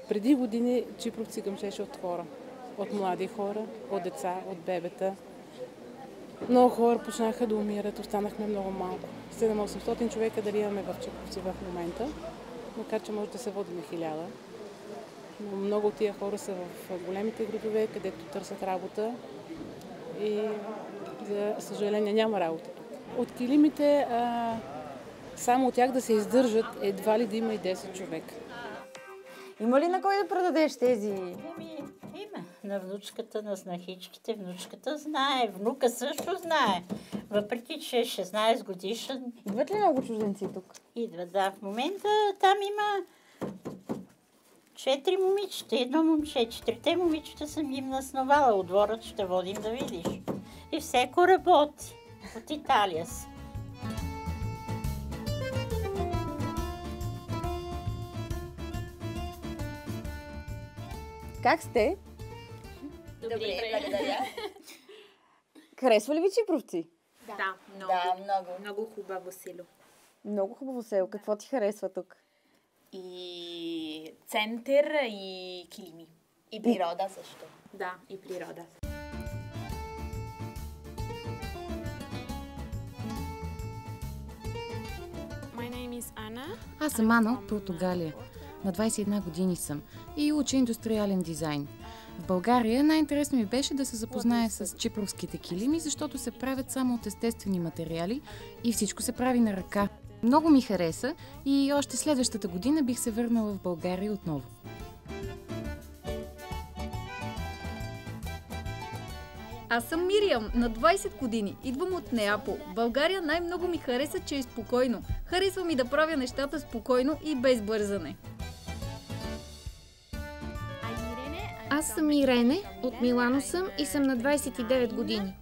Преди години Чипровци гъмжеше от хора. От млади хора, от деца, от бебета. Много хора почнаха да умират, останахме много малко. 700-800 човека дали имаме в Чипровци в момента, макар че може да се води на 1000. Но много от тия хора са в големите градове, където търсят работа и за съжаление няма работа. От килимите само от тях да се издържат едва ли да има и 10 човека. Има ли на кой да продадеш тези? Има. На внучката, на снахичките. Внучката знае, внука също знае. Въпреки, че е 16 годишен. Идват ли много чужденци тук? Идват, да. В момента там има 4 момичета, 1 момче. 4 момичета съм им насновала. От двора ще водим да видиш. И всеко работи. От Италия си. Как сте? Добре, благодаря. Харесва ли ви Чипровци? Да, много. Да, много. Много хубаво село. Много хубаво село. Какво ти харесва тук? И център, и килими. И природа също. Да, и природа. Аз съм Ана от Португалия. На 21 години съм и уча индустриален дизайн. В България най-интересно ми беше да се запозная с чипровските килими, защото се правят само от естествени материали и всичко се прави на ръка. Много ми хареса и още следващата година бих се върнала в България отново. Аз съм Мириам, на 20 години. Идвам от Неапол. В България най-много ми хареса, че е спокойно. Харесва ми да правя нещата спокойно и без бързане. Аз съм Ирене, от Милано съм и съм на 29 години.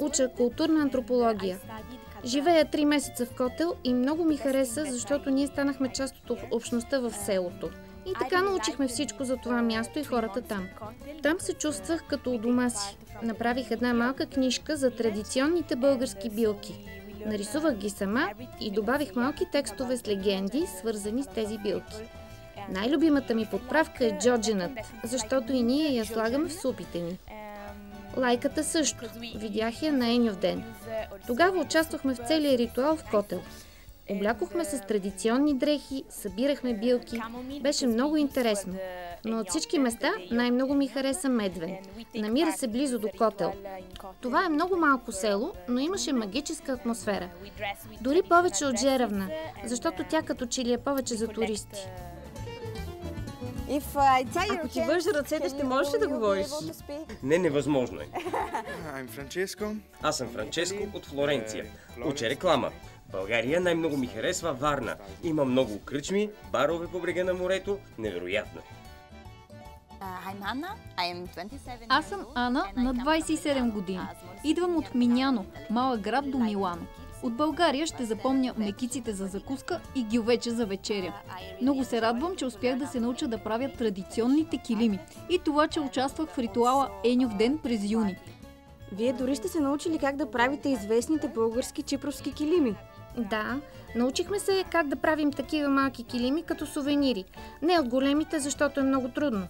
Уча културна антропология. Живея 3 месеца в Котел и много ми хареса, защото ние станахме част от общността в селото. И така научихме всичко за това място и хората там. Там се чувствах като у дома си. Направих една малка книжка за традиционните български билки. Нарисувах ги сама и добавих малки текстове с легенди, свързани с тези билки. Най-любимата ми подправка е джодженът, защото и ние я слагаме в супите ни. Лайката също. Видях я на Еньов ден. Тогава участвахме в целия ритуал в Котел. Облякохме се с традиционни дрехи, събирахме билки. Беше много интересно. Но от всички места най-много ми хареса Медвен. Намира се близо до Котел. Това е много малко село, но имаше магическа атмосфера. Дори повече от Жеравна, защото тя като че ли е повече за туристи. Ако ти вържа ръцете, ще можеш ли да говориш? Не, невъзможно е. Аз съм Франческо от Флоренция. Уча реклама. В България най-много ми харесва Варна. Има много кръчми, барове по брега на морето. Невероятно. Аз съм Ана, на 27 години. Идвам от Миняно, малък град до Милано. От България ще запомня мекиците за закуска и гювече за вечеря. Много се радвам, че успях да се науча да правя традиционните килими и това, че участвах в ритуала Еньов ден през юни. Вие дори сте се научили как да правите известните български чипровски килими. Да, научихме се как да правим такива малки килими като сувенири. Не от големите, защото е много трудно.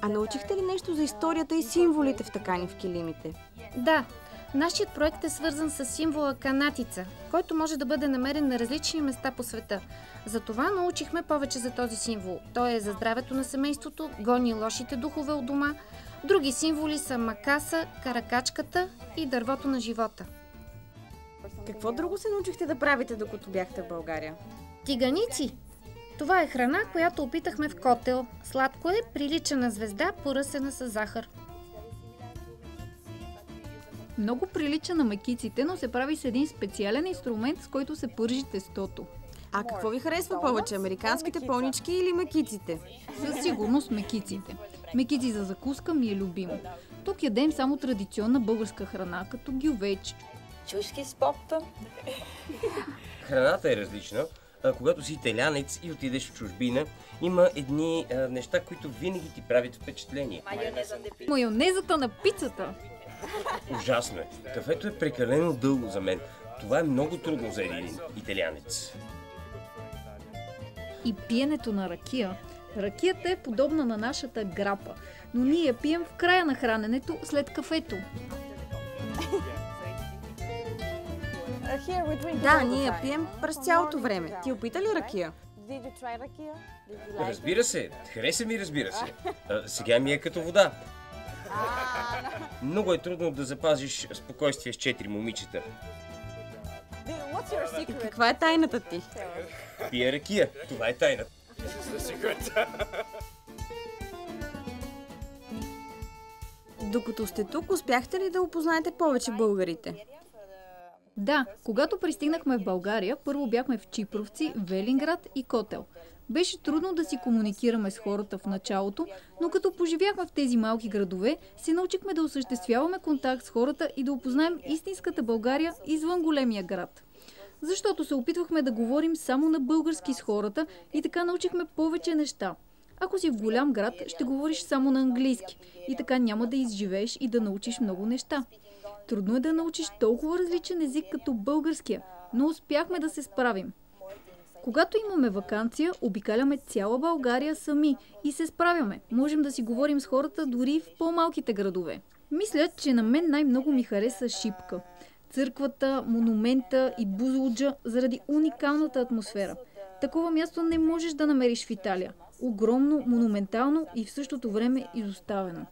А научихте ли нещо за историята и символите в такани в килимите? Да. Нашият проект е свързан с символа канатица, който може да бъде намерен на различни места по света. Затова научихме повече за този символ. Той е за здравето на семейството, гони лошите духове от дома. Други символи са макаса, каракачката и дървото на живота. Какво друго се научихте да правите, докато бяхте в България? Тиганици! Това е храна, която опитахме в Котел. Сладко е, прилича на звезда, поръсена с захар. Много прилича на мекиците, но се прави с един специален инструмент, с който се пържи тестото. А какво ви харесва повече, американските понички или мекиците? Със сигурност мекиците. Мекици за закуска ми е любимо. Тук ядем само традиционна българска храна, като гювеч. Чушки с попа. Храната е различна. Когато си италянец и отидеш в чужбина, има едни неща, които винаги ти правят впечатление. Майонезата на пицата. Ужасно е. Кафето е прекалено дълго за мен. Това е много трудно за един италианец. И пиенето на ракия. Ракията е подобна на нашата грапа, но ние я пием в края на храненето след кафето. Да, ние я пием през цялото време. Ти опита ли ракия? Разбира се. Хареса ми, разбира се. Сега ми е като вода. Много е трудно да запазиш спокойствие с 4 момичета. И каква е тайната ти? Пия ракия. Това е тайната. Докато сте тук, успяхте ли да опознаете повече българите? Да, когато пристигнахме в България, първо бяхме в Чипровци, Велинград и Котел. Беше трудно да си комуникираме с хората в началото, но като поживяхме в тези малки градове, се научихме да осъществяваме контакт с хората и да опознаем истинската България извън големия град. Защото се опитвахме да говорим само на български с хората и така научихме повече неща. Ако си в голям град, ще говориш само на английски и така няма да изживееш и да научиш много неща. Трудно е да научиш толкова различен език като българския, но успяхме да се справим. Когато имаме ваканция, обикаляме цяла България сами и се справяме. Можем да си говорим с хората дори в по-малките градове. Мисля, че на мен най-много ми хареса Шипка. Църквата, монумента и Бузлуджа заради уникалната атмосфера. Такова място не можеш да намериш в Италия. Огромно, монументално и в същото време изоставено.